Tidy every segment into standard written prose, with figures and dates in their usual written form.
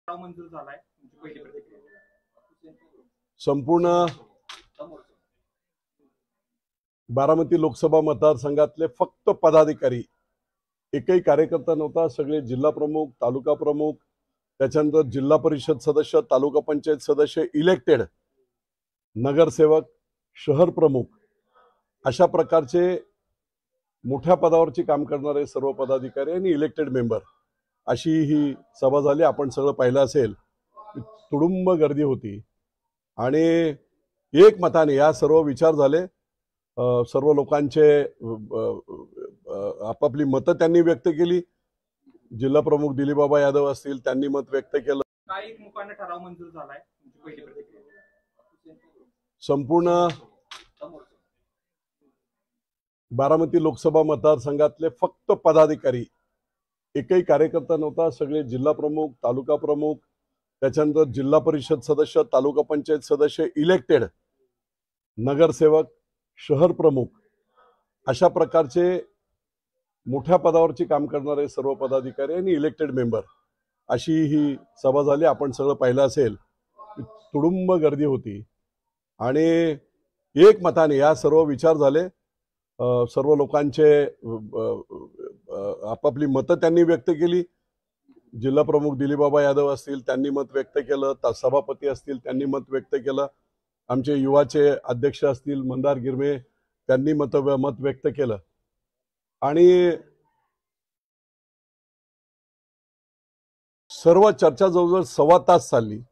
मंजूर झालाय, तुमची पहिली प्रतिक्रिया? संपूर्ण बारामती लोकसभा मतदारसंघातले फक्त पदाधिकारी, एकही कार्यकर्ता नव्हता. सगळे जिल्हा प्रमुख, तालुका प्रमुख, त्याच्यानंतर जिल्हा परिषद सदस्य, तालुका पंचायत सदस्य, इलेक्टेड नगरसेवक, शहर प्रमुख, अशा प्रकारचे मोठ्या पदावरची काम करणारे सर्व पदाधिकारी आणि इलेक्टेड मेंबर, अशी ही सभा झाली. आपण सगळं पाहिलं असेल, तुडुंब गर्दी होती आणि एकमताने या सर्व विचार झाले. सर्व लोकांचे आपापली मतं त्यांनी व्यक्त केली. जिल्हा प्रमुख दिलीपबाबा यादव असतील, त्यांनी मत व्यक्त केलं. काय एकमुखाने ठराव मंजूर झालाय, तुमची पहिली प्रतिक्रिया? संपूर्ण बारामती लोकसभा मतदारसंघातले फक्त पदाधिकारी, एकही कार्यकर्ता नव्हता. सगळे जिल्हा प्रमुख, तालुका प्रमुख, त्याच्यानंतर जिल्हा परिषद सदस्य, तालुका पंचायत सदस्य, इलेक्टेड नगरसेवक, शहर प्रमुख, अशा प्रकारचे मोठ्या पदावरची काम करणारे सर्व पदाधिकारी आणि इलेक्टेड मेंबर, अशी ही सभा झाली. आपण सगळं पाहिलं असेल, तुडुंब गर्दी होती आणि एकमताने या सर्व विचार झाले. सर्व लोकांचे आपापली मतं त्यांनी व्यक्त केली. जिल्हा प्रमुख दिलीपबाबा यादव असतील, त्यांनी मत व्यक्त केलं. सभापती असतील, त्यांनी मत व्यक्त केलं. आमचे युवाचे अध्यक्ष असतील मंदार गिरमे, त्यांनी मत व्यक्त केलं. आणि सर्व चर्चा जवळजवळ सव्वा तास चालली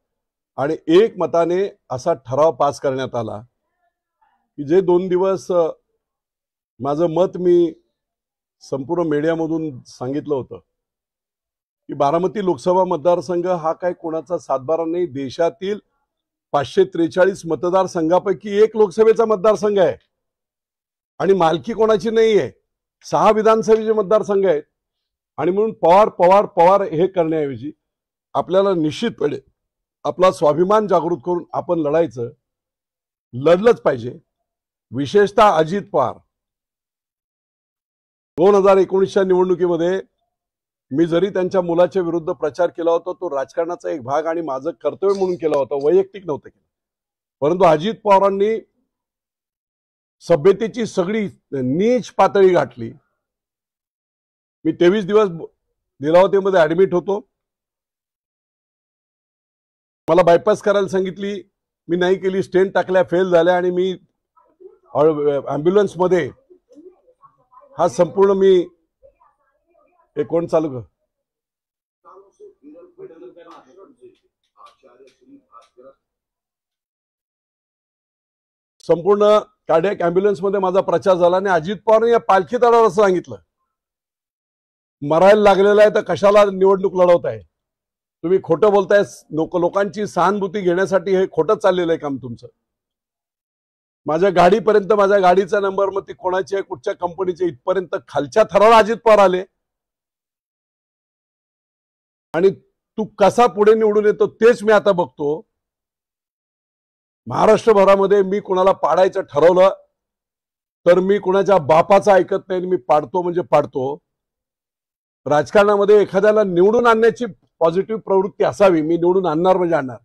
आणि एकमताने असा ठराव पास करण्यात आला की जे 2 दिवस माझं मत मी संपूर्ण मीडियामधून सांगितलं होतं की बारामती लोकसभा मतदारसंघ हा काय कोणाचा सातबारा नाही. देशातील 543 मतदारसंघापैकी एक लोकसभेचा मतदारसंघ आहे आणि मालकी कोणाची नाही आहे. 6 विधानसभेचे मतदारसंघ आहेत आणि म्हणून पवार हे करण्याऐवजी आपल्याला निश्चितपणे आपला स्वाभिमान जागृत करून आपण लढलंच पाहिजे. विशेषतः अजित पवार 2019च्या निवडणुकीमध्ये मी जरी त्यांच्या मुलाच्या विरुद्ध प्रचार केला होता, तो राजकारणाचा एक भाग आणि माझं कर्तव्य म्हणून केला होता, वैयक्तिक नव्हतं केलं. परंतु अजित पवारांनी सभ्यतेची सगळी नीच पातळी गाठली. मी 23 दिवस लीलावतीमध्ये ऍडमिट होतो. मला बायपास करायला सांगितली, मी नाही केली. स्टेंट टाकल्या, फेल झाल्या आणि मी ॲम्ब्युलन्समध्ये हा संपूर्ण मी हे कोण चालू कर संपूर्ण कार्डियक ॲम्ब्युलन्समध्ये माझा प्रचार झाला आणि अजित पवारने या पालखी तळावर असं सांगितलं, मरायला लागलेला आहे तर कशाला निवडणूक लढवताय, तुम्ही खोटं बोलताय. लोकांची सहानुभूती घेण्यासाठी हे खोटं चाललेलं आहे काम तुमचं. माझ्या गाडीपर्यंत, माझ्या गाडीचा नंबर, मग ती कोणाची आहे, कुठच्या कंपनीचे, इथपर्यंत खालच्या थराला अजित पवार आले. आणि तू कसा पुढे निवडून येतो तेच मी आता बघतो. महाराष्ट्रभरामध्ये मी कोणाला पाडायचं ठरवलं तर मी कोणाच्या बापाचं ऐकत नाही, मी पाडतो म्हणजे पाडतो. राजकारणामध्ये एखाद्याला निवडून आणण्याची पॉझिटिव्ह प्रवृत्ती असावी. मी निवडून आणणार म्हणजे आणणार.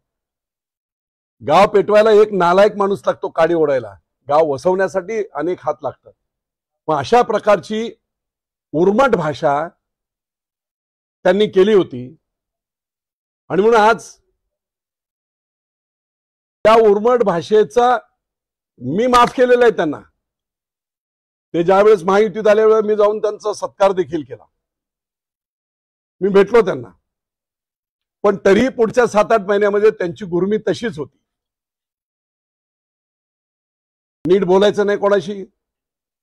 गाव पेटवायला एक नालायक माणूस लागतो, काडी ओढायला. गाव वसवण्यासाठी अनेक हात लागतात. मग अशा प्रकारची उर्मट भाषा त्यांनी केली होती आणि म्हणून आज त्या उर्मट भाषेचा मी माफ केलेला आहे त्यांना. ते ज्यावेळेस महायुतीत आल्यावेळेस मी जाऊन त्यांचा सत्कार देखील केला, मी भेटलो त्यांना. पण तरीही पुढच्या 7-8 महिन्यामध्ये त्यांची गुरमी तशीच होती. नीट बोलायचं नाही कोणाशी,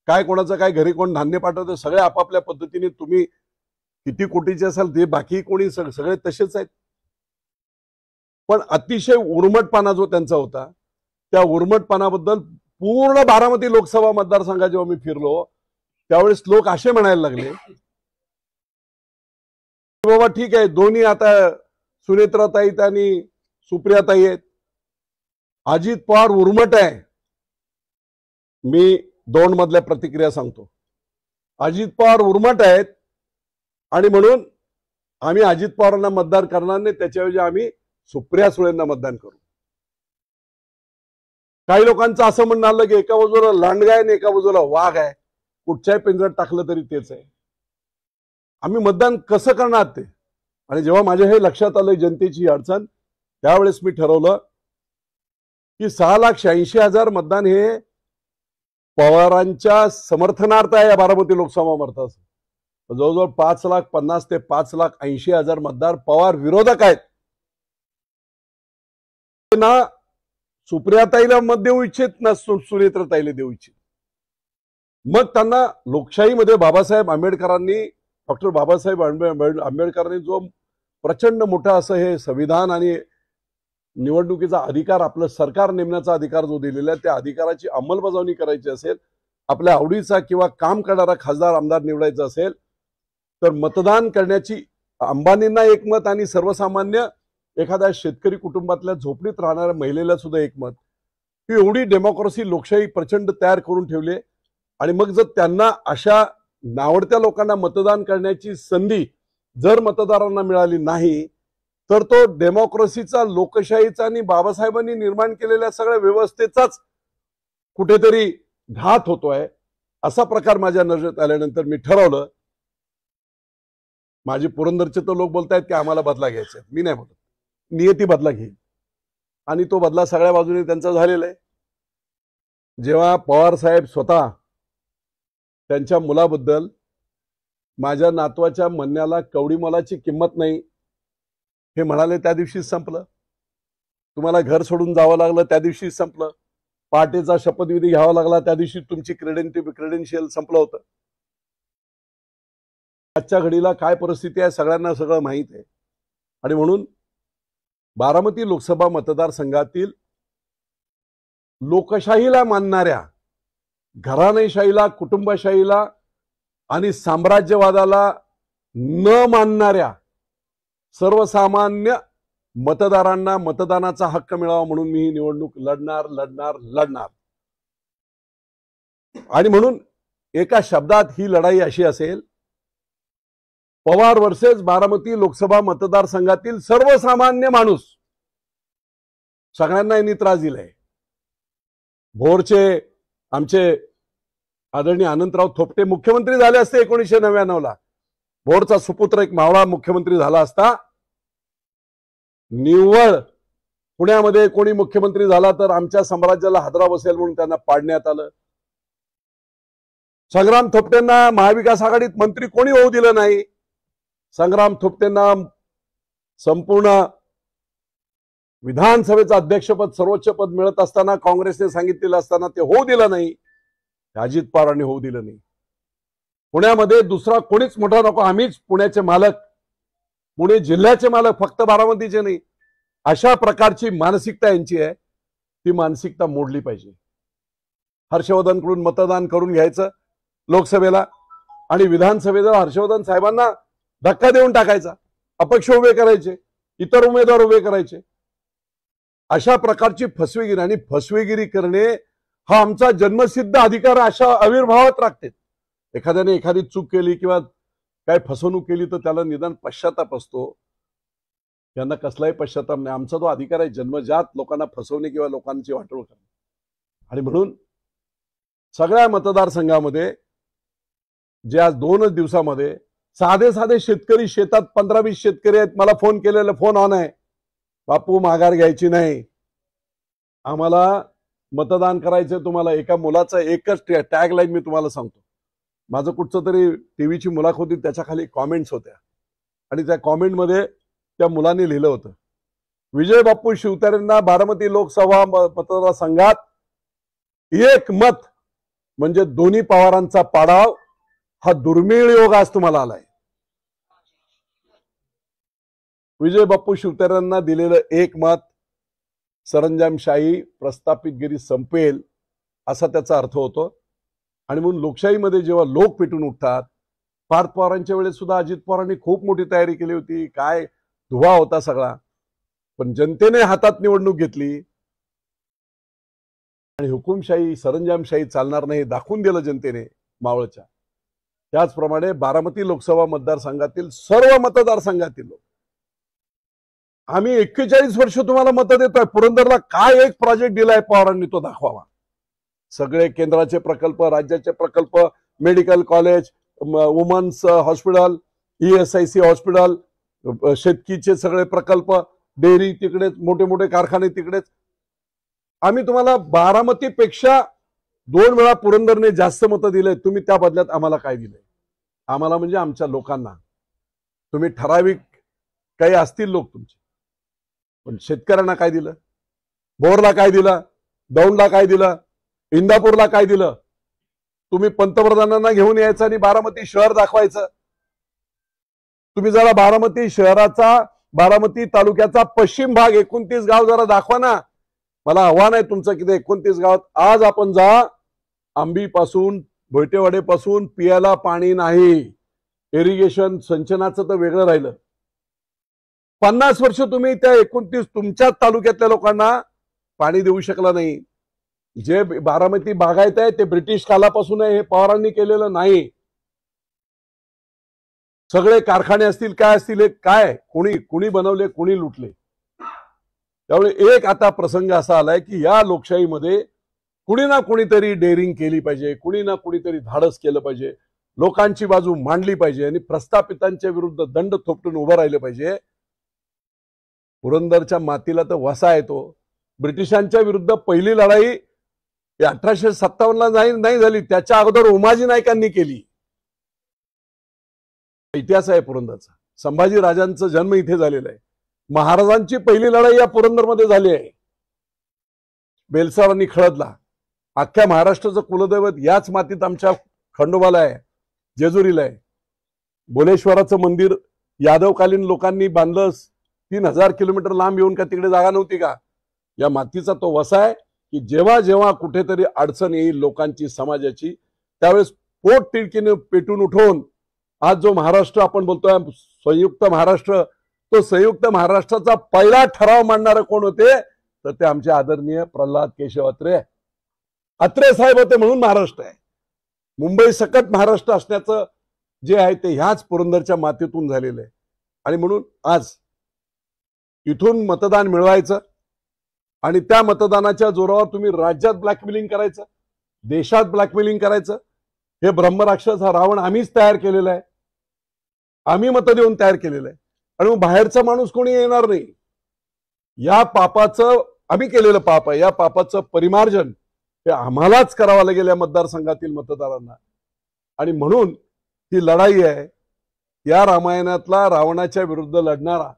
काय कोणाचं काय, घरी कोण धान्य पाठवतं, सगळे आपापल्या पद्धतीने. तुम्ही किती कोटीचे असाल ते बाकी कोणी सगळे तसेच आहेत. पण अतिशय उर्मटपणा जो त्यांचा होता, त्या उर्मटपणाबद्दल पूर्ण बारामती लोकसभा मतदारसंघात जेव्हा मी फिरलो त्यावेळेस लोक असे म्हणायला लागले, बाबा ठीक आहे, दोन्ही आता सुनेत्राताई आणि सुप्रियाताई आहेत, अजित पवार उर्मट आहे. मी 2 मधल्या प्रतिक्रिया सांगतो. अजित पवार उर्मट आहेत आणि म्हणून आम्ही अजित पवारांना मतदान करणार नाही, त्याच्याऐवजी आम्ही सुप्रिया सुळेंना मतदान करू. काही लोकांचं असं म्हणणं आलं की एका बाजूला लांडगा आहे आणि एका बाजूला वाघ आहे, कुठच्याही पिंजऱ्यात टाकलं तरी तेच आहे. आम्ही मतदान कसं करणार ते, आणि जेव्हा माझ्या हे लक्षात आलं जनतेची अडचण, त्यावेळेस मी ठरवलं की 6,86,000 मतदान हे पवारांच्या समर्थनार्थ आहे. या बारामती लोकसभा मतदार जवळजवळ 5,50,000 ते 5,80,000 मतदार पवार विरोधक आहेत. ना सुप्रियाताईला मत देऊ इच्छित, ना सुनेत्रताईला देऊ इच्छित. मग त्यांना लोकशाहीमध्ये बाबासाहेब आंबेडकरांनी, डॉक्टर बाबासाहेब आंबेडकरांनी जो प्रचंड मोठा असं हे संविधान आणि निवडणुकीचा अधिकार, आपलं सरकार नेमण्याचा अधिकार जो दिलेला आहे, त्या अधिकाराची अंमलबजावणी करायची असेल, आपल्या आवडीचा किंवा काम करणारा खासदार आमदार निवडायचा असेल, तर मतदान करण्याची अंबानींना एक मत आणि सर्वसामान्य एखाद्या शेतकरी कुटुंबातल्या झोपडीत राहणाऱ्या महिलेला सुद्धा एक मत, ही एवढी डेमोक्रेसी लोकशाही प्रचंड तयार करून ठेवली. आणि मग जर त्यांना अशा नावडत्या लोकांना मतदान करण्याची संधी जर मतदारांना मिळाली नाही, तर तो डेमोक्रेसीचा, लोकशाहीचा आणि बाबासाहेबांनी निर्माण केलेल्या सगळ्या व्यवस्थेचाच कुठेतरी घात होतोय. असा प्रकार माझ्या नजरेत आल्यानंतर मी ठरवलं, माझे पुरंदरचे तर लोक बोलतायत की आम्हाला बदला घ्यायचा आहे, मी नाही बोलत, नियती बदला घेईल. आणि तो बदला सगळ्या बाजूने त्यांचा झालेला आहे. जेव्हा पवार साहेब स्वतः त्यांच्या मुलाबद्दल, माझ्या नातवाच्या म्हणण्याला कवडी मोलाची किंमत नाही हे म्हणाले, त्या दिवशीच संपलं. तुम्हाला घर सोडून जावं लागलं त्या दिवशीच संपलं. पहाटेचा शपथविधी घ्यावा लागला त्या दिवशी तुमची क्रेडेन्शियल संपलं होतं. आजच्या घडीला काय परिस्थिती आहे सगळ्यांना सगळं माहित आहे. आणि म्हणून बारामती लोकसभा मतदारसंघातील लोकशाहीला मानणाऱ्या, घराणेशाहीला, कुटुंबशाहीला आणि साम्राज्यवादाला न मानणाऱ्या सर्वसामान्य मतदारांना मतदानाचा हक्क मिळावा म्हणून मी ही निवडणूक लढणार. आणि म्हणून एका शब्दात ही लढाई अशी असेल, पवार वर्सेस बारामती लोकसभा मतदारसंघातील सर्वसामान्य माणूस. सगळ्यांना यांनी त्रास दिलाय. भोरचे आमचे आदरणीय अनंतराव थोपटे मुख्यमंत्री झाले असते 1999ला. भोरचा सुपुत्र एक मावळा मुख्यमंत्री झाला असता. निव्वळ पुण्यामध्ये कोणी मुख्यमंत्री झाला तर आमच्या साम्राज्याला हादरा बसेल म्हणून त्यांना पाडण्यात आलं. संग्राम थोपटेंना महाविकास आघाडीत मंत्री कोणी होऊ दिलं नाही. संग्राम थोपटेंना संपूर्ण विधानसभेचं अध्यक्षपद, सर्वोच्च पद मिळत असताना, काँग्रेसने सांगितलेलं असताना ते होऊ दिलं नाही. अजित पवारांनी होऊ दिलं नाही. पुण्यामध्ये दुसरा कोणीच मोठा नको, आम्हीच पुण्याचे मालक, पुणे जिल्ह्याचे मालक, फक्त बारामतीचे नाही. अशा प्रकारची मानसिकता यांची आहे. ती मानसिकता मोडली पाहिजे. हर्षवर्धनकडून मतदान करून घ्यायचं लोकसभेला आणि विधानसभेला हर्षवर्धन साहेबांना धक्का देऊन टाकायचा, अपक्ष उभे करायचे, इतर उमेदवार उभे करायचे. अशा प्रकारची फसवेगिरी आणि फसवेगिरी करणे हा आमचा जन्मसिद्ध अधिकार अशा आविर्भावात राखते. एखाद्याने एखादी चूक केली किंवा काय फसवणूक केली तर त्याला निदान पश्चाताप असतो. यांना कसलाही पश्चाताप नाही. आमचा तो अधिकार आहे जन्मजात लोकांना फसवणे किंवा लोकांची वाटोळ करणे. आणि म्हणून सगळ्या मतदारसंघामध्ये जे आज 2च दिवसामध्ये साधे शेतकरी, शेतात 15-20 शेतकरी आहेत, मला फोन केलेला, फोन ऑन आहे, बापू माघार घ्यायची नाही, आम्हाला मतदान करायचं. तुम्हाला एका मुलाचा एकच टॅग लाईन मी तुम्हाला सांगतो. माझं कुठचं तरी टीव्हीची मुलाखत होती, त्याच्या खाली कॉमेंट्स होत्या आणि त्या कॉमेंटमध्ये त्या मुलाने लिहिलं होतं, विजय बापू शिवतारेंना बारामती लोकसभा मतदारसंघात एक मत म्हणजे दोन्ही पवारांचा पाडाव. हा दुर्मिळ योग आज तुम्हाला आलाय. विजय बापू शिवतारेंना दिलेलं एक मत सरंजामशाही, प्रस्थापितगिरी संपेल असा त्याचा अर्थ होतो. आणि म्हणून लोकशाहीमध्ये जेव्हा लोक पेटून उठतात, पार्थ पवारांच्या वेळेस सुद्धा अजित पवारांनी खूप मोठी तयारी केली होती, काय धुवा होता सगळा, पण जनतेने हातात निवडणूक घेतली आणि हुकुमशाही, सरंजामशाही चालणार नाही दाखवून दिलं जनतेने मावळच्या. त्याचप्रमाणे बारामती लोकसभा मतदारसंघातील सर्व मतदारसंघातील लोक, आम्ही 41 वर्ष तुम्हाला मतं देतोय. पुरंदरला काय एक प्रोजेक्ट दिलाय पवारांनी तो दाखवावा. सगळे केंद्राचे प्रकल्प, राज्याचे प्रकल्प, medical college, women's hospital, ESIC hospital, शेतकीचे सगळे प्रकल्प, डेअरी तिकडेच, मोठे मोठे कारखाने तिकडेच. आम्ही तुम्हाला बारामतीपेक्षा 2 वेळा पुरंदरने जास्त मतं दिले. तुम्ही त्या बदल्यात आम्हाला काय दिले? आम्हाला म्हणजे आमच्या लोकांना. तुम्ही ठराविक काही असतील लोक तुमचे, पण शेतकऱ्यांना काय दिलं? बोरला काय दिलं? दौंडला काय दिलं? इंदापूरला काय दिलं? तुम्ही पंतप्रधानांना घेऊन यायचं आणि बारामती शहर दाखवायचं. तुम्ही जरा बारामती शहराचा, बारामती तालुक्याचा पश्चिम भाग 29 गाव जरा दाखवा ना. मला आव्हान आहे तुमचं की 29 गावात आज आपण जा. आंबीपासून भोयटेवाडेपासून पियाला पाणी नाही. इरिगेशन सिंचनाचं तर वेगळं राहिलं. 50 वर्ष तुम्ही त्या 29 तुमच्याच तालुक्यातल्या लोकांना पाणी देऊ शकला नाही. जे बारामती बागायत आहे ते ब्रिटिश कालापासून आहे. हे पवारांनी केलेलं नाही. सगळे कारखाने असतील, काय असतील, हे काय कोणी बनवले, कोणी लुटले. त्यामुळे एक आता प्रसंग असा आलाय की या लोकशाहीमध्ये कुणी ना कुणीतरी डेअरिंग केली पाहिजे, कुणी ना कुणीतरी धाडस केलं पाहिजे, लोकांची बाजू मांडली पाहिजे आणि प्रस्थापितांच्या विरुद्ध दंड थोपटून उभं राहिलं पाहिजे. पुरंदरच्या मातीला तर वसा येतो. ब्रिटिशांच्या विरुद्ध पहिली लढाई 1857ला नाही झाली, त्याच्या अगोदर उमाजी नाईकांनी केली. इतिहास आहे पुरंदरचा. संभाजी राजांचा जन्म इथे झालेला आहे. महाराजांची पहिली लढाई या पुरंदरमध्ये झाली आहे. बेलसारांनी खळदला. अख्ख्या महाराष्ट्राचं कुलदैवत याच मातीत आमच्या खंडोबाला आहे, जेजुरीला आहे. बोलेश्वराचं मंदिर यादवकालीन लोकांनी बांधलं. 3000 किलोमीटर लांब येऊन का तिकडे जागा नव्हती का? या मातीचा तो वसा आहे की जेव्हा जेव्हा कुठेतरी अडचण येईल लोकांची, समाजाची, त्यावेळेस पोट तिडकीने पेटून उठवून आज जो महाराष्ट्र आपण बोलतोय संयुक्त महाराष्ट्र, तो संयुक्त महाराष्ट्राचा पहिला ठराव मांडणारे कोण होते? तर ते आमचे आदरणीय प्रल्हाद केशव अत्रे साहेब होते. म्हणून महाराष्ट्र आहे. मुंबई सकट महाराष्ट्र असण्याचं जे आहे ते ह्याच पुरंदरच्या मातीतून झालेलं आहे. आणि म्हणून आज इथून मतदान मिळवायचं आणि त्या मतदानाच्या जोरावर तुम्ही राज्यात ब्लॅकमेलिंग करायचं, देशात ब्लॅकमेलिंग करायचं. हे ब्रह्मराक्षस हा रावण आम्हीच तयार केलेला आहे. आम्ही मतं देऊन तयार केलेलं आहे. आणि मग बाहेरचा माणूस कोणी येणार नाही. या पापाचं आम्ही केलेलं पाप आहे. या पापाचं परिमार्जन हे आम्हालाच करावं लागेल या मतदारसंघातील मतदारांना. आणि म्हणून ही लढाई आहे. या रामायणातला रावणाच्या विरुद्ध लढणारा,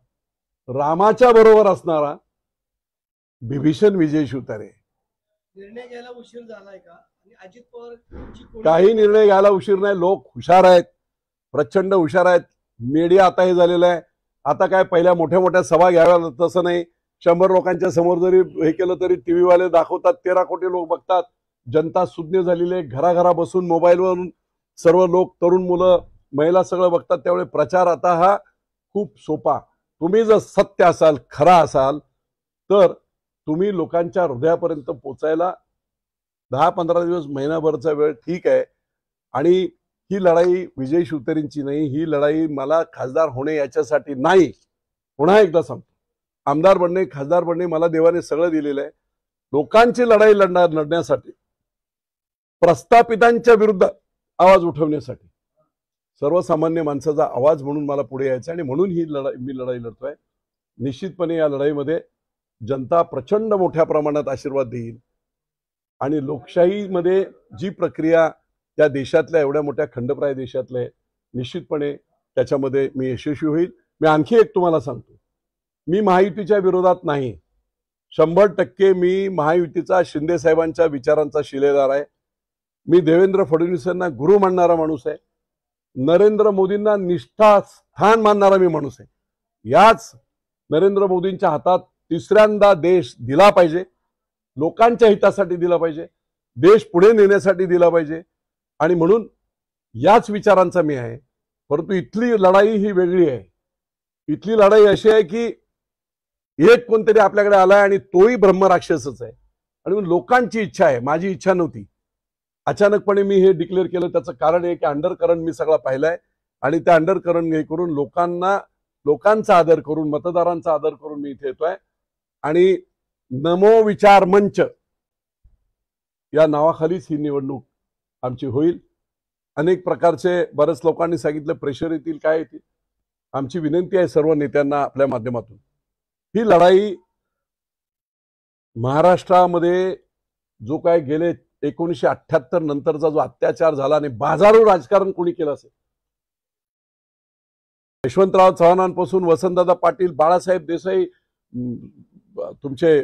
रामाच्या बरोबर असणारा बिभीषण विजय शिवतारे. निर्णय घ्यायला उशीर झालाय का? आणि अजित पवार काही निर्णय घ्यायला उशीर नाही. लोक हुशार आहेत, प्रचंड हुशार आहेत. मीडिया आता हे झालेलं आहे. आता काय पहिल्या मोठ्या मोठ्या सभा घ्याव्या तसं नाही. 100 लोकांच्या समोर जरी हे केलं तरी टीव्ही वाले दाखवतात. 13 कोटी लोक बघतात. जनता सुज्ञ झालेली आहे. घराघरा बसून मोबाईलवरून सर्व लोक, तरुण मुलं, महिला सगळं बघतात. त्यामुळे प्रचार आता हा खूप सोपा. तुम्ही जर सत्य असाल, खरा असाल, तर तुम्ही लोकांच्या हृदयापर्यंत पोचायला 10-15 दिवस, महिनाभरचा वेळ ठीक आहे. आणि ही लढाई विजय शिवतारेंची नाही. ही लढाई मला खासदार होणे याच्यासाठी नाही. पुन्हा एकदा सांगतो, आमदार बनणे, खासदार बनणे मला देवाने सगळं दिलेलं आहे. लोकांची लढाई लढण्यासाठी, प्रस्थापितांच्या विरुद्ध आवाज उठवण्यासाठी, सर्वसामान्य माणसाचा आवाज म्हणून मला पुढे यायचं. आणि म्हणून ही मी लढाई लढतोय. निश्चितपणे या लढाईमध्ये जनता प्रचंड मोठ्या प्रमाणात आशीर्वाद देईल. आणि लोकशाहीमध्ये जी प्रक्रिया त्या देशातल्या, एवढ्या मोठ्या खंडप्राय देशातल्या, निश्चितपणे त्याच्यामध्ये मी यशस्वी होईल. मी आणखी एक तुम्हाला सांगतो, मी महायुतीच्या विरोधात नाही. 100% मी महायुतीचा, शिंदे साहेबांच्या विचारांचा शिलेदार आहे. मी देवेंद्र फडणवीसांना गुरु मानणारा माणूस आहे. नरेंद्र मोदींना निष्ठास्थान मानणारा मी माणूस आहे. याच नरेंद्र मोदींच्या हातात तिसऱ्यांदा देश दिला पाहिजे. लोकांच्या हितासाठी दिला पाहिजे. देश पुढे नेण्यासाठी दिला पाहिजे. आणि म्हणून याच विचारांचा मी आहे. परंतु इथली लढाई ही वेगळी आहे. इथली लढाई अशी आहे की एक कोणतरी आपल्याकडे आलाय आणि तोही ब्रह्मराक्षसच आहे. आणि लोकांची इच्छा आहे, माझी इच्छा नव्हती. अचानकपणे मी हे डिक्लेअर केलं. त्याचं कारण आहे की अंडरकरंट मी सगळा पाहिलाय आणि त्या अंडरकरंट हे करून लोकांचा आदर करून, मतदारांचा आदर करून मी इथे येतोय. आणि नमो विचार मंच या नावाखालीच ही निवडणूक आमची होईल. अनेक प्रकारचे बरेच लोकांनी सांगितलं प्रेशर येतील, काय येतील. आमची विनंती आहे सर्व नेत्यांना आपल्या माध्यमातून, ही लढाई महाराष्ट्रामध्ये जो काय गेले 1978 नंतरचा जो अत्याचार झाला आणि बाजारू राजकारण कोणी केलं असेल, यशवंतराव चव्हाणांपासून वसंतदादा पाटील, बाळासाहेब देसाई, तुमचे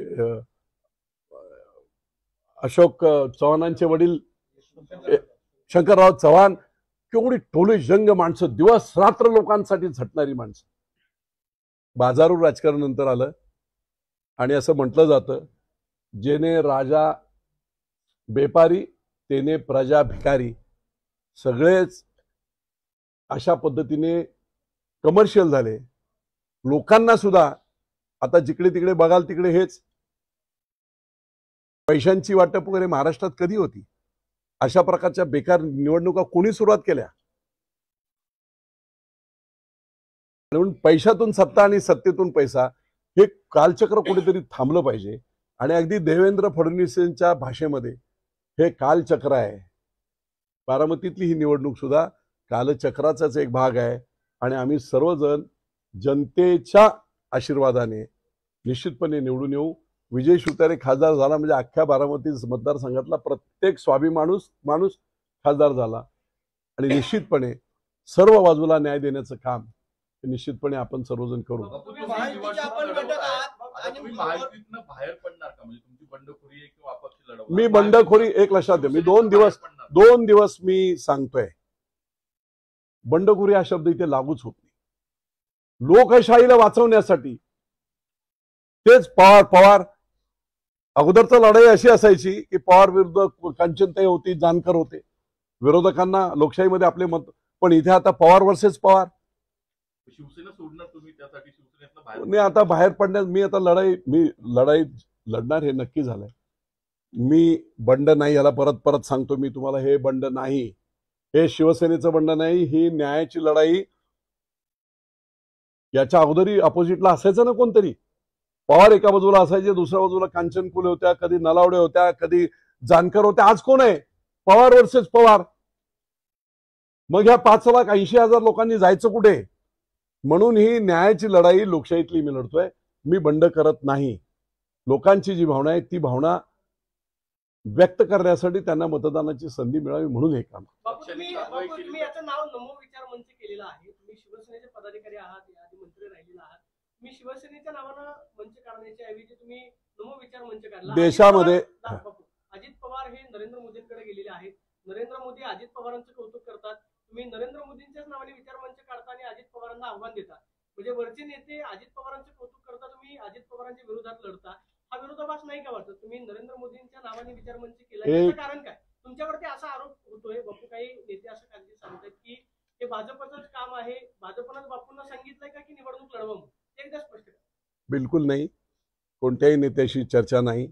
अशोक चव्हाणांचे वडील शंकरराव चव्हाण, केवढी टोले जंग माणसं, दिवस रात्र लोकांसाठी झटणारी माणसं. बाजारू राजकारण नंतर आलं आणि असं म्हटलं जातं, जेने राजा बेपारी तेने प्रजा भिकारी. सगळेच अशा पद्धतीने कमर्शियल झाले. लोकांना सुद्धा आता जिकडे तिकडे बघाल तिकडे हेच पैशांची वाटप वगैरे महाराष्ट्रात कधी होती? अशा प्रकारच्या बेकार निवडणुका कोणी सुरुवात केल्या? म्हणून पैशातून सत्ता आणि सत्तेतून पैसा हे कालचक्र कुठेतरी थांबलं पाहिजे. आणि अगदी देवेंद्र फडणवीसांच्या भाषेमध्ये हे कालचक्र आहे. बारामतीतली ही निवडणूक सुद्धा कालचक्राचाच एक भाग आहे. आणि आम्ही सर्वजण जनतेच्या आशीर्वादाने निश्चितपणे निवडून येऊ. विजय शिवतारे खासदार झाला म्हणजे अख्ख्या बारामती मतदारसंघातला प्रत्येक माणूस खासदार झाला. आणि निश्चितपणे सर्व बाजूला न्याय देण्याचं काम निश्चितपणे आपण सर्वजण करू. मी बंडखोरी एक लक्षात द्या, मी दोन दिवस मी सांगतोय, बंडखोरी हा शब्द इथे लागूच होत नाही. लोकशाहीला वाचवण्यासाठी तेच पवार अगोदरचा लढाई अशी असायची की पवार विरुद्ध कांचनताई होती, जानकर होते, विरोधकांना लोकशाहीमध्ये आपले मत. पण इथे आता पवार वर्सेस पवार. शिवसेना सोडणार तुम्ही त्यासाठी? शिवसेनेतनं मी आता बाहेर पडण्यास, मी आता लढाई लढणार हे नक्की झालंय. मी बंड नाही, याला परत सांगतो मी तुम्हाला, हे बंड नाही, हे शिवसेनेचं बंड नाही, ही न्यायाची लढाई. याच्या अगोदरी अपोजिटला असायचं ना कोणतरी. पवार एका बाजूला असायचे, दुसऱ्या बाजूला कांचनकुले होत्या, कधी नलावडे होत्या, कधी जानकर होत्या. आज कोण आहे? पवार वर्सेस पवार. मग ह्या 5,80,000 लोकांनी जायचं कुठे? म्हणून ही न्यायाची लढाई लोकशाहीतली मी लढतोय. मी बंड करत नाही. लोकांची जी भावना आहे ती भावना व्यक्त करण्यासाठी त्यांना मतदानाची संधी मिळावी म्हणून हे काम. तुम्ही याचं नाव नमो विचार मंच केलेलं आहे. तुम्ही शिवसेनेचे पदाधिकारी आहात, आधी मंत्री राहिलेला आहात. तुम्ही शिवसेनेच्या नावानं मंच काढण्याच्या ऐवजी तुम्ही नमो विचार मंच काढला. देशामध्ये अजित पवार हे नरेंद्र मोदींकडे गेलेले आहेत. नरेंद्र मोदी अजित पवारांचं कौतुक करतात. तुम्ही नरेंद्र मोदींच्याच नावाने विचार मंच काढता आणि अजित पवारांना आव्हान देता. म्हणजे वरचे नेते अजित पवारांचं कौतुक करता, तुम्ही अजित पवारांच्या विरोधात लढता. हा विरोधाभास नाही का वाटत? तुम्ही नरेंद्र मोदींच्या नावाने विचार मंच केला, याचं कारण काय? तुमच्यावरती असा आरोप होतोय, बापू काही नेते असं काळजी सांगतात की हे भाजपचंच काम आहे, भाजपनंच बापूंना सांगितलंय का की निवडणूक लढवा म्हणून? एकदा स्पष्ट करा. बिलकुल नाही, कोणत्याही नेत्याशी चर्चा नाही.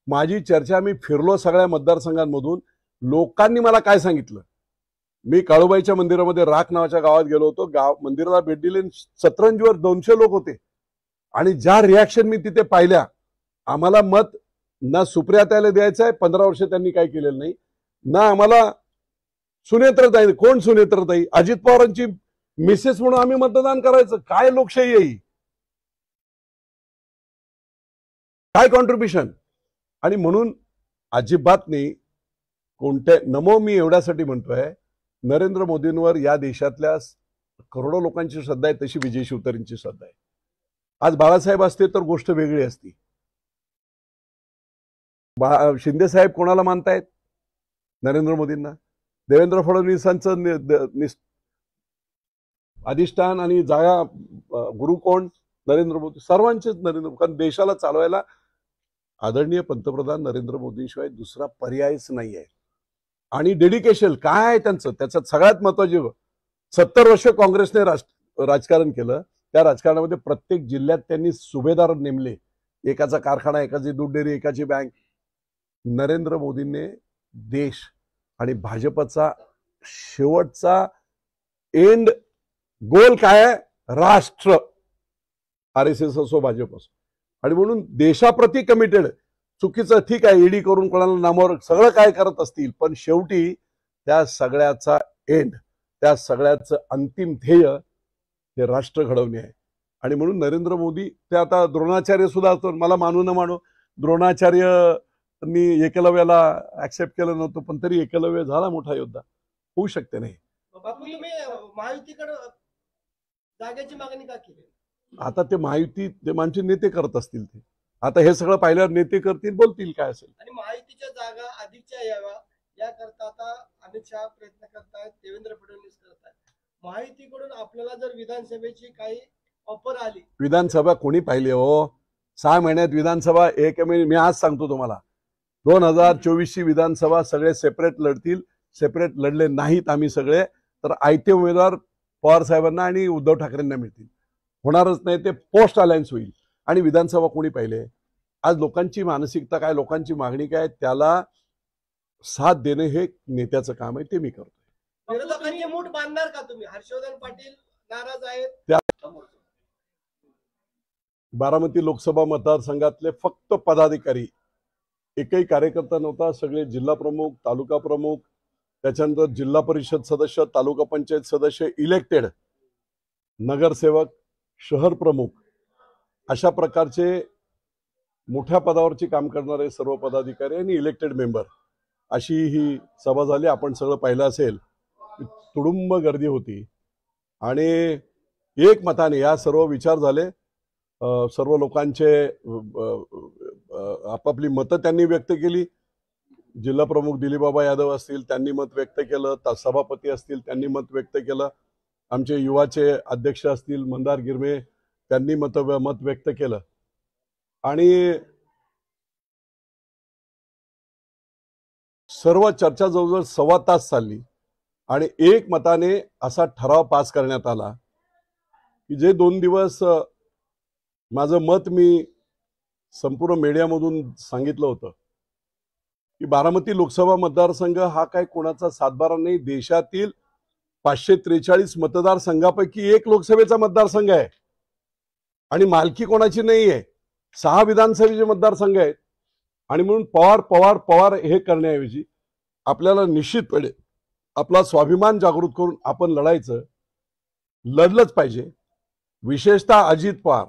माझी चर्चा, मी फिरलो सगळ्या मतदारसंघांमधून, लोकांनी मला काय सांगितलं. मी काळूबाईच्या मंदिरामध्ये राख नावाच्या गावात गेलो होतो. मंदिराला भेट दिली, सतरंजीवर 200 लोक होते. आणि ज्या रिॲक्शन मी तिथे पाहिल्या, आम्हाला मत ना सुप्रियाताईला द्यायचं आहे, 15 वर्ष त्यांनी काय केलेलं नाही, ना आम्हाला सुनेत्रताई. कोण सुनेत्रताई? अजित पवारांची मिसेस म्हणून आम्ही मतदान करायचं? काय लोकशाही आहे? काय कॉन्ट्रीब्युशन? आणि म्हणून अजिबात नाही कोणत्या नमो. मी एवढ्यासाठी म्हणतोय, नरेंद्र मोदींवर या देशातल्या करोडो लोकांची श्रद्धा आहे, तशी विजय शिवतारेंची श्रद्धा आहे. आज बाळासाहेब असते तर गोष्ट वेगळी असती. शिंदे साहेब कोणाला मानतायत? नरेंद्र मोदींना. देवेंद्र फडणवीसांचं अधिष्ठान आणि जागा गुरु कोण? नरेंद्र मोदी. सर्वांचेच नरेंद्र. कारण देशाला चालवायला आदरणीय पंतप्रधान नरेंद्र मोदींशिवाय दुसरा पर्यायच नाही आहे. आणि डेडिकेशन काय आहे त्यांचं, त्याच्यात सगळ्यात महत्वाची, 70 वर्ष काँग्रेसने राजकारण केलं. त्या राजकारणामध्ये प्रत्येक जिल्ह्यात त्यांनी सुभेदार नेमले. एकाचा कारखाना, एकाची दूध डेअरी, एकाची बँक. नरेंद्र मोदींनी देश आणि भाजपचा शेवटचा एंड गोल काय आहे? राष्ट्र. RSS असो भाजप असो. आणि म्हणून देशाप्रती कमिटेड. चुकीचं ठीक आहे, ईडी करून कोणाला नामावर सगळं काय करत असतील, पण शेवटी त्या सगळ्याचा एंड, त्या सगळ्याचं अंतिम ध्येय हे राष्ट्र घडवणे आहे. आणि म्हणून नरेंद्र मोदी ते आता द्रोणाचार्य सुद्धा असतो. मला मानू न मानू, द्रोणाचार्यांनी एकलव्याला ऍक्सेप्ट केलं नव्हतं, पण तरी एकलव्य झाला मोठा योद्धा. होऊ शकते नाही. बापू, तुम्ही महायुतीकडे जागेची मागणी का केली? आता ते महायुती ते आमचे नेते करत असतील. ते आता हे सगळं पाहिल्यावर नेते करतील, बोलतील काय असेल. आणि महायुतीच्या जागा अधिकच्या याव्या याकरता आता अमित शहा प्रयत्न करतायत, देवेंद्र फडणवीस करतायत. महायुतीकडून आपल्याला जर विधानसभेची काही ऑफर आली, विधानसभा कोणी पाहिली हो? 6 महिन्यात विधानसभा एक मी आज सांगतो तुम्हाला, 2024ची विधानसभा सगळे सेपरेट लढतील. सेपरेट लढले नाहीत आम्ही सगळे, तर आयते उमेदवार पवार साहेबांना आणि उद्धव ठाकरेंना मिळतील. होणारच नाही, ते पोस्ट अलायन्स होईल. आणि विधानसभा कोणी पाहिले? आज लोकांची मानसिकता काय, लोकांची मागणी काय, त्याला साथ देणे हे नेत्याचं काम आहे, ते मी करतो. विरोधकांची मूठ बांधणार का तुम्ही? हर्षवर्धन पाटील नाराज आहेत. बारामती लोकसभा मतदारसंघातले फक्त पदाधिकारी, एकही कार्यकर्ता नव्हता. सगळे जिल्हा प्रमुख, तालुका प्रमुख, त्याच्यानंतर जिल्हा परिषद सदस्य, तालुका पंचायत सदस्य, इलेक्टेड नगरसेवक, शहर प्रमुख, अशा प्रकारचे मोठ्या पदावरची काम करणारे सर्व पदाधिकारी आणि इलेक्टेड मेंबर, अशी ही सभा झाली. आपण सगळं पाहिलं असेल, तुडुंब गर्दी होती आणि एक मताने या सर्व विचार झाले. सर्व लोकांचे आपापली मतं त्यांनी व्यक्त केली. जिल्हा प्रमुख दिलीपबाबा यादव असतील, त्यांनी मत व्यक्त केलं. सभापती असतील, त्यांनी मत व्यक्त केलं. आमचे युवाचे अध्यक्ष असतील मंदार गिरमे, त्यांनी मत व्यक्त केलं. आणि सर्व चर्चा जवळजवळ 1.25 तास चालली आणि एक मताने असा ठराव पास करण्यात आला की जे 2 दिवस माझं मत मी संपूर्ण मीडियामधून सांगितलं होतं की बारामती लोकसभा मतदारसंघ हा काय कोणाचा सातबारा नाही. देशातील 543 मतदारसंघापैकी एक लोकसभेचा मतदारसंघ आहे आणि मालकी कोणाची नाही आहे. 6 विधानसभेचे मतदारसंघ आहेत. आणि म्हणून पवार हे करण्याऐवजी आपल्याला निश्चितपणे आपला स्वाभिमान जागृत करून आपण लढलंच पाहिजे. विशेषतः अजित पवार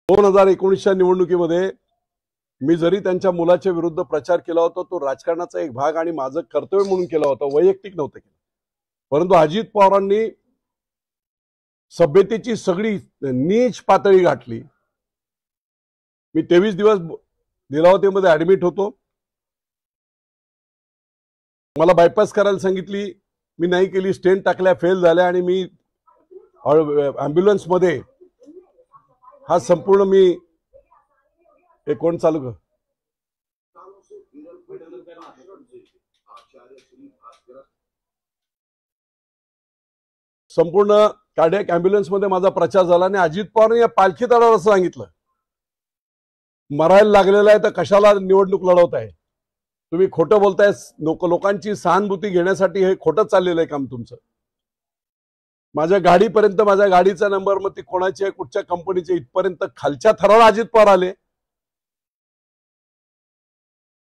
2019च्या निवडणुकीमध्ये मी जरी त्यांच्या मुलाच्या विरुद्ध प्रचार केला होता, तो राजकारणाचा एक भाग आणि माझं कर्तव्य म्हणून केला होता, वैयक्तिक नव्हतं केलं. परंतु अजित पवारांनी सभ्यतेची सगळी नीच पातळी गाठली. मी 23 दिवस लीलावतीमध्ये ऍडमिट होतो. मला बायपास करायला सांगितली, मी नाही केली. स्टेंट टाकल्या, फेल झाल्या आणि मी ॲम्ब्युलन्समध्ये हा संपूर्ण मी कोण चालू कर संपूर्ण कार्डियक ॲम्ब्युलन्समध्ये माझा प्रचार झाला. आणि अजित पवारने या पालखीत आल्यावर असं सांगितलं, मरायला लागलेला आहे तर कशाला निवडणूक लढवताय? तुम्ही खोटं बोलताय. लोकांची सहानुभूती घेण्यासाठी हे खोटं चाललेलं आहे काम तुमचं. माझ्या गाडीपर्यंत, माझ्या गाडीचा नंबर, मग ती कोणाची आहे, कुठच्या कंपनीची, इथपर्यंत खालच्या थराला अजित पवार आले.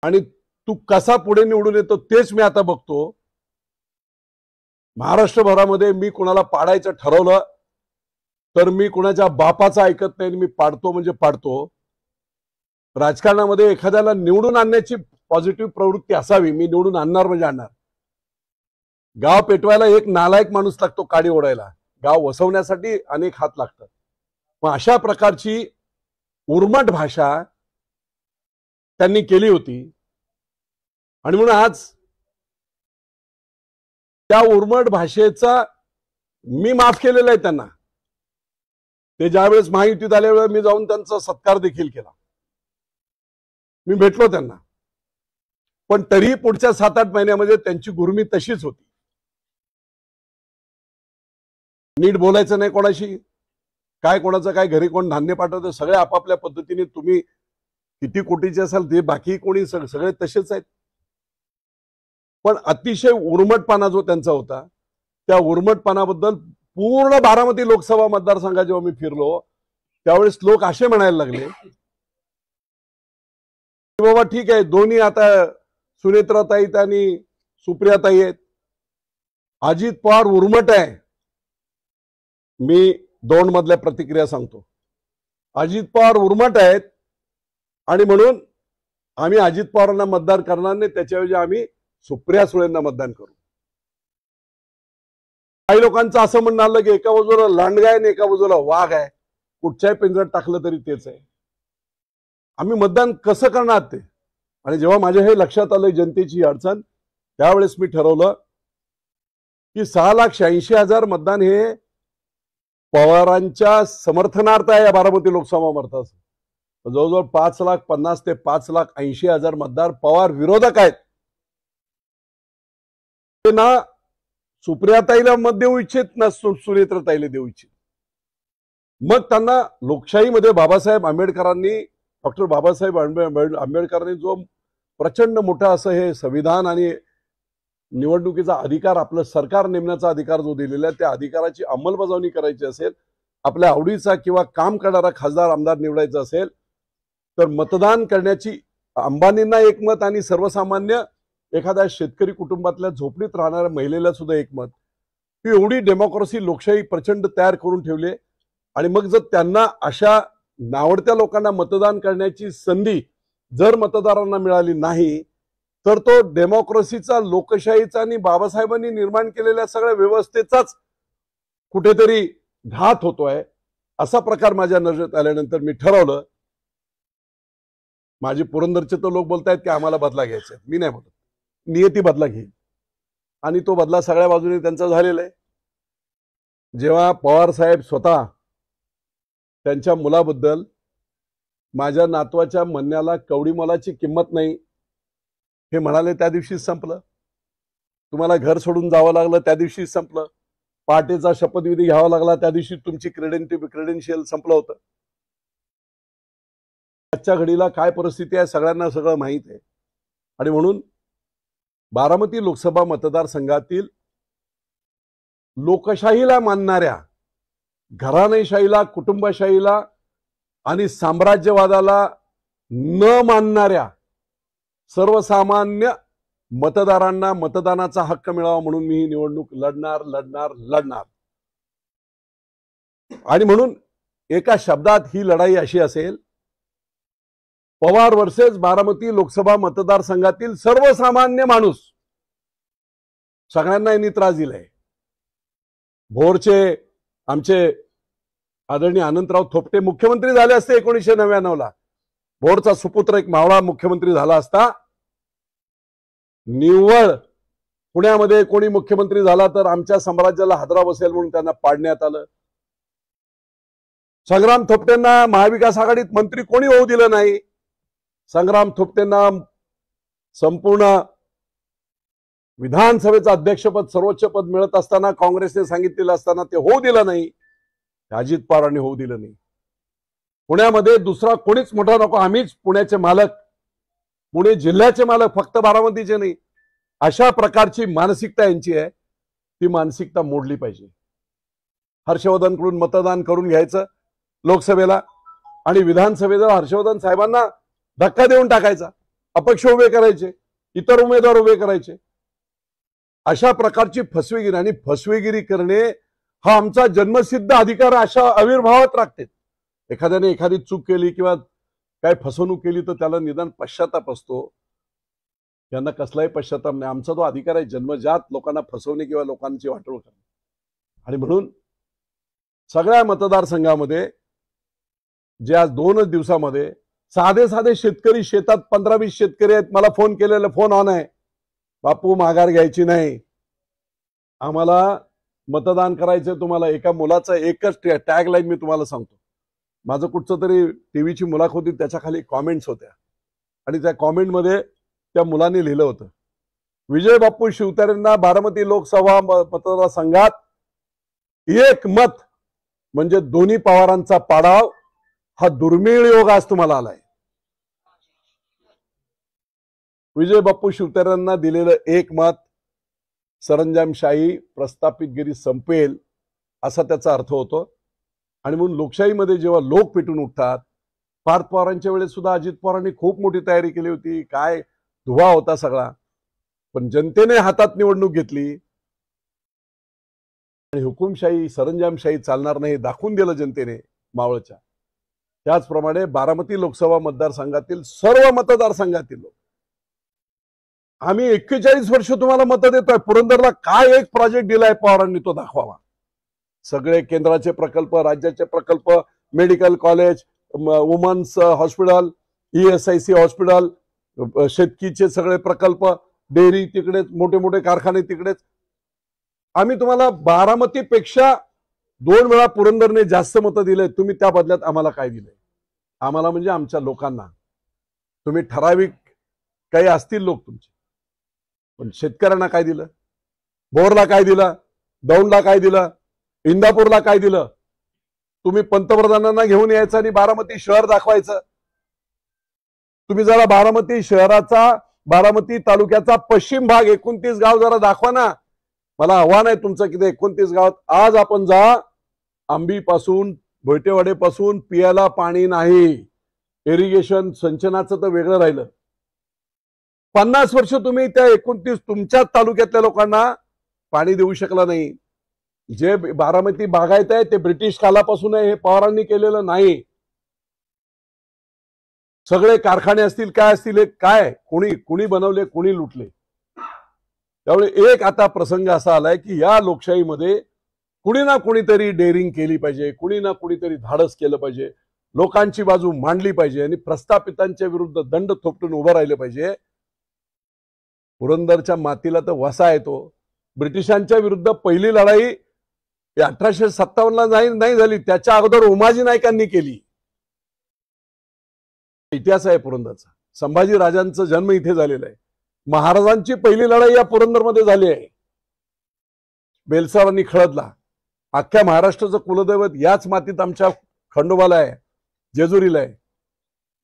आणि तू कसा पुढे निवडून येतो तेच मी आता बघतो. महाराष्ट्रभरामध्ये मी कोणाला पाडायचं ठरवलं तर मी कोणाच्या बापाचं ऐकत नाही. मी पाडतो म्हणजे पाडतो. राजकारणामध्ये एखाद्याला निवडून आणण्याची पॉझिटिव्ह प्रवृत्ती असावी. मी निवडून आणणार म्हणजे आणणार. गाव पेटवायला एक नालायक माणूस लागतो, काडी ओढायला. गाव वसवण्यासाठी अनेक हात लागतात. मग अशा प्रकारची उर्मट भाषा त्यांनी केली होती. आणि म्हणून आज त्या उर्मट भाषेचा मी माफ केलेला आहे त्यांना. ते ज्यावेळेस महायुतीत आल्यावेळेस मी जाऊन त्यांचा सत्कार देखील केला. मी भेटलो त्यांना. पण तरीही पुढच्या 7-8 महिन्यामध्ये त्यांची गुरमी तशीच होती. नीट बोलायचं नाही कोणाशी, काय कोणाचं काय, घरी कोण धान्य पाठवतं, सगळे आपापल्या पद्धतीने. तुम्ही किती कोटीचे असाल ते बाकी कोणी सगळे तसेच आहेत. पण अतिशय उर्मटपणा जो त्यांचा होता, त्या उर्मटपणाबद्दल पूर्ण बारामती लोकसभा मतदारसंघात जेव्हा मी फिरलो त्यावेळेस लोक असे म्हणायला लागले की बाबा ठीक आहे, दोन्ही आता सुनेत्राताई आणि सुप्रियाताई आहेत, अजित पवार उर्मट आहे. मी दोन मधल्या प्रतिक्रिया सांगतो. अजित पवार उर्मट आहेत आणि म्हणून आम्ही अजित पवारांना मतदान करणार नाही, त्याच्याऐवजी आम्ही सुप्रिया सुळेंना मतदान करू. काही लोकांचं असं म्हणणं आलं की एका बाजूला लांडगा आहे आणि एका बाजूला वाघ आहे, कुठच्याही पिंजऱ्यात टाकलं तरी तेच आहे. आम्ही मतदान कसं करणार ते? आणि जेव्हा माझ्या हे लक्षात आलं जनतेची अडचण, त्यावेळेस मी ठरवलं की 6,86,000 मतदान हे पवारांच्या समर्थनार्थ आहे. या बारामती लोकसभा मतदारसंघ जवळजवळ 5,50,000 ते 5,80,000 मतदार पवार विरोधक आहेत. ते ना सुप्रियाताईला मत देऊ इच्छित ना सुनेत्राताईला देऊ इच्छित. मग त्यांना लोकशाहीमध्ये बाबासाहेब आंबेडकरांनी, डॉक्टर बाबासाहेब आंबेडकरांनी जो प्रचंड मोठा असं हे संविधान आणि निवडणुकीचा अधिकार, आपलं सरकार नेमण्याचा अधिकार जो दिलेला आहे, त्या अधिकाराची अंमलबजावणी करायची असेल, आपल्या आवडीचा किंवा काम करणारा खासदार आमदार निवडायचा असेल तर मतदान करण्याची अंबानींना एक मत आणि सर्वसामान्य एखाद्या शेतकरी कुटुंबातल्या झोपडीत राहणाऱ्या महिलेला सुद्धा एक मत. ही एवढी डेमोक्रेसी लोकशाही प्रचंड तयार करून ठेवली. आणि मग जर त्यांना अशा नावडत्या लोकांना मतदान करण्याची संधी जर मतदारांना मिळाली नाही तर तो डेमोक्रेसीचा, लोकशाहीचा आणि बाबासाहेबांनी निर्माण केलेल्या सगळ्या व्यवस्थेचाच कुठेतरी घात होतोय. असा प्रकार माझ्या नजरेत आल्यानंतर मी ठरवलं, माझे पुरंदरचे तर लोक बोलतायत की आम्हाला बदला घ्यायचा आहे, मी नाही बोलत, नियती बदला घेईल. आणि तो बदला सगळ्या बाजूने त्यांचा झालेला आहे. जेव्हा पवार साहेब स्वतः त्यांच्या मुलाबद्दल माझ्या नातवाच्या म्हणण्याला कवडी मोलाची किंमत नाही हे म्हणाले, त्या दिवशीच संपलं. तुम्हाला घर सोडून जावं लागलं त्या दिवशीच संपलं. पहाटेचा शपथविधी घ्यावा लागला त्या दिवशी तुमची क्रेडेन्शियल संपलं होतं. आजच्या घडीला काय परिस्थिती आहे सगळ्यांना सगळं माहित आहे. आणि म्हणून बारामती लोकसभा मतदारसंघातील लोकशाहीला मानणाऱ्या, घराणेशाहीला, कुटुंबशाहीला आणि साम्राज्यवादाला न मानणाऱ्या सर्वसामान्य मतदारांना मतदानाचा हक्क मिळावा म्हणून मी ही निवडणूक लढणार. आणि म्हणून एका शब्दात ही लढाई अशी असेल, पवार वर्सेस बारामती लोकसभा मतदारसंघातील सर्वसामान्य माणूस. सगळ्यांना यांनी त्रास दिलाय. भोरचे आमचे आदरणीय अनंतराव थोपटे मुख्यमंत्री झाले असते 1999ला. भोरचा सुपुत्र एक मावळा मुख्यमंत्री झाला असता. निव्वळ पुण्यामध्ये कोणी मुख्यमंत्री झाला तर आमच्या साम्राज्याला हादरा बसेल म्हणून त्यांना पाडण्यात आलं. संग्राम थोपटेंना महाविकास आघाडीत मंत्री कोणी होऊ दिलं नाही. संग्राम थोपटेंना संपूर्ण विधानसभेचं अध्यक्षपद, सर्वोच्च पद मिळत असताना, काँग्रेसने सांगितलेलं असताना ते होऊ दिलं नाही. अजित पवारांनी होऊ दिलं नाही. पुण्यामध्ये दुसरा कोणीच मोठा नको, आम्हीच पुण्याचे मालक, पुणे जिल्ह्याचे मालक, फक्त बारामतीचे नाही. अशा प्रकारची मानसिकता यांची आहे. ती मानसिकता मोडली पाहिजे. हर्षवर्धनकडून मतदान करून घ्यायचं लोकसभेला आणि विधानसभेला हर्षवर्धन साहेबांना धक्का देऊन टाकायचा, अपक्ष उभे करायचे, इतर उमेदवार उभे करायचे. अशा प्रकारची फसवेगिरी आणि फसवेगिरी करणे हा आमचा जन्मसिद्ध अधिकार अशा आविर्भावात राखते. एखाद्याने एखादी चूक केली किंवा काय फसवणूक केली तर त्याला निदान पश्चाताप असतो. यांना कसलाही पश्चाताप नाही. आमचा तो अधिकार आहे जन्मजात लोकांना फसवणे किंवा लोकांची वाटोळ करणे. आणि म्हणून सगळ्या मतदारसंघामध्ये जे आज 2 दिवसामध्ये साधे शेतकरी, शेतात 15-20 शेतकरी आहेत, मला फोन केलेला, फोन ऑन आहे, बापू माघार घ्यायची नाही, आम्हाला मतदान करायचं. तुम्हाला एका मुलाचा एकच टॅग लाईन मी तुम्हाला सांगतो. माझं कुठचं तरी टीव्हीची मुलाखत होती, त्याच्या खाली कॉमेंट्स होत्या आणि त्या कॉमेंटमध्ये त्या मुलाने लिहिलं होतं, विजय बापू शिवतारेंना बारामती लोकसभा मतदारसंघात 1 मत म्हणजे दोन्ही पवारांचा पाडाव. हा दुर्मिळ योग आज तुम्हाला आलाय. विजय बापू शिवतारेंना दिलेलं एक मत सरंजामशाही प्रस्थापितगिरी संपेल असा त्याचा अर्थ होतो. आणि म्हणून लोकशाहीमध्ये जेव्हा लोक पेटून उठतात, पार्थ पवारांच्या वेळेस सुद्धा अजित पवारांनी खूप मोठी तयारी केली होती, काय धुवा होता सगळा, पण जनतेने हातात निवडणूक घेतली आणि हुकुमशाही सरंजामशाही चालणार नाही दाखवून दिलं जनतेने मावळच्या. त्याचप्रमाणे बारामती लोकसभा मतदारसंघातील सर्व मतदारसंघातील लोक, आम्ही 41 वर्ष तुम्हाला मतं देतोय, पुरंदरला काय एक प्रोजेक्ट दिलाय पवारांनी तो दाखवावा. सगळे केंद्राचे प्रकल्प, राज्याचे प्रकल्प, medical college, women's hospital, ESIC hospital, शेतकीचे सगळे प्रकल्प, डेअरी तिकडेच, मोठे मोठे कारखाने तिकडेच. आम्ही तुम्हाला बारामतीपेक्षा 2 वेळा पुरंदरने जास्त मतं दिले, तुम्ही त्या बदल्यात आम्हाला काय दिले? आम्हाला म्हणजे आमच्या लोकांना. तुम्ही ठराविक काही असतील लोक तुमचे, पण शेतकऱ्यांना काय दिलं? बोरला काय दिलं? दौंडला काय दिलं? इंदापूरला काय दिलं? तुम्ही पंतप्रधानांना घेऊन यायचं आणि बारामती शहर दाखवायचं. तुम्ही जरा बारामती शहराचा, बारामती तालुक्याचा पश्चिम भाग 29 गाव जरा दाखवा ना. मला आव्हान आहे तुमचं की 29 गावात आज आपण जा. आंबीपासून भोयटेवाडेपासून पियाला पाणी नाही, इरिगेशन सिंचनाचं तर वेगळं राहिलं. 50 वर्ष तुम्ही त्या 29 तुमच्याच तालुक्यातल्या लोकांना पाणी देऊ शकला नाही. जे बारामती बागायत आहे ते ब्रिटिश कालापासून आहे, हे पवारांनी केलेलं नाही. सगळे कारखाने असतील काय असतील, काय कोणी बनवले, कोणी लुटले. त्यामुळे एक आता प्रसंग असा आलाय की या लोकशाहीमध्ये कुणी ना कुणीतरी डेअरिंग केली पाहिजे, कुणी ना कुणीतरी धाडस केलं पाहिजे, लोकांची बाजू मांडली पाहिजे आणि प्रस्थापितांच्या विरुद्ध दंड थोपटून उभं राहिलं पाहिजे. पुरंदरच्या मातीला तर वसा येतो. ब्रिटिशांच्या विरुद्ध पहिली लढाई 1857ला नाही झाली, त्याच्या अगोदर उमाजी नाईकांनी केली. इतिहास आहे पुरंदरचा. संभाजी राजांचा जन्म इथे झालेला आहे. महाराजांची पहिली लढाई या पुरंदरमध्ये झाली आहे, बेलसार आणि खळदला. अख्ख्या महाराष्ट्राचं कुलदैवत याच मातीत आमच्या खंडोबाला आहे, जेजुरीला आहे.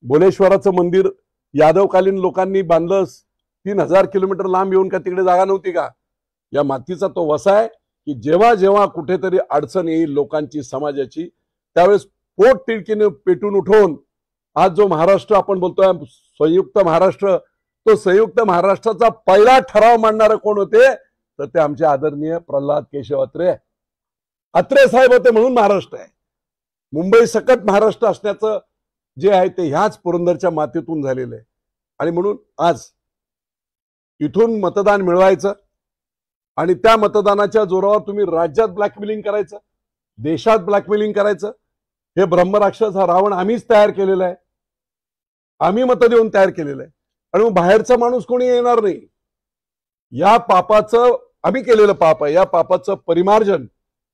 बोलेश्वराचं मंदिर यादवकालीन लोकांनी बांधलं, 3000 किलोमीटर लांब येऊन का तिकडे जागा नव्हती का? या मातीचा तो वसा आहे की जेव्हा जेव्हा कुठेतरी अडचण येईल लोकांची, समाजाची, त्यावेळेस पोट तिडकीने पेटून उठवून आज जो महाराष्ट्र आपण बोलतोय संयुक्त महाराष्ट्र, तो संयुक्त महाराष्ट्राचा पहिला ठराव मांडणारे कोण होते? तर ते आमचे आदरणीय प्रल्हाद केशव अत्रे साहेब होते. म्हणून महाराष्ट्र आहे. मुंबई सकट महाराष्ट्र असण्याचं जे आहे ते ह्याच पुरंदरच्या मातीतून झालेलं आहे. आणि म्हणून आज इथून मतदान मिळवायचं आणि त्या मतदानाच्या जोरावर तुम्ही राज्यात ब्लॅकमेलिंग करायचं, देशात ब्लॅकमेलिंग करायचं. हे ब्रह्मराक्षस हा रावण आम्हीच तयार केलेला आहे, आम्ही मतं देऊन तयार केलेलं आहे. आणि मग बाहेरचा माणूस कोणी येणार नाही. या पापाचं, आम्ही केलेलं पाप आहे, या पापाचं परिमार्जन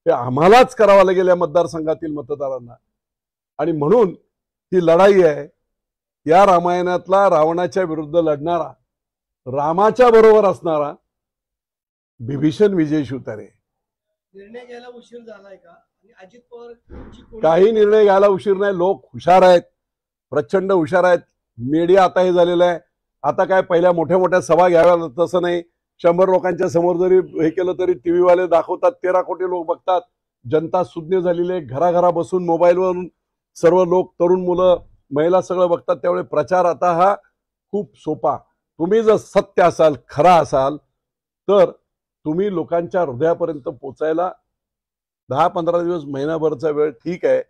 हे आम्हालाच करावं लागेल या मतदारसंघातील मतदारांना. आणि म्हणून ही लढाई आहे. या रामायणातला रावणाच्या विरुद्ध लढणारा, रामाच्या बरोबर असणारा बिभीषण विजय शिवतारे. निर्णय घ्यायला उशीर झालाय का? आणि अजित पवार काही निर्णय घ्यायला उशीर नाही. लोक हुशार आहेत, प्रचंड हुशार आहेत. मीडिया आता हे झालेलं आहे. आता काय पहिल्या मोठ्या मोठ्या सभा घ्याव्या तसं नाही. 100 लोकांच्या समोर जरी हे केलं तरी टीव्ही वाले दाखवतात, 13 कोटी लोक बघतात. जनता सुज्ञ झालेली आहे. घराघरा बसून मोबाईलवरून सर्व लोक, तरुण मुलं, महिला सगळं बघतात. त्यामुळे प्रचार आता हा खूप सोपा. तुम्ही जर सत्य असाल, खरा असाल, तर तुम्ही लोकांच्या हृदयापर्यंत पोचायला 10-15 दिवस, महिनाभरचा वेळ ठीक आहे.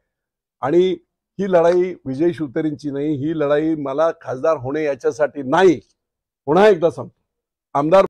आणि ही लढाई विजय शिवतारेंची नाही, ही लढाई मला खासदार होणे याच्यासाठी नाही. पुन्हा एकदा सांगतो, आमदार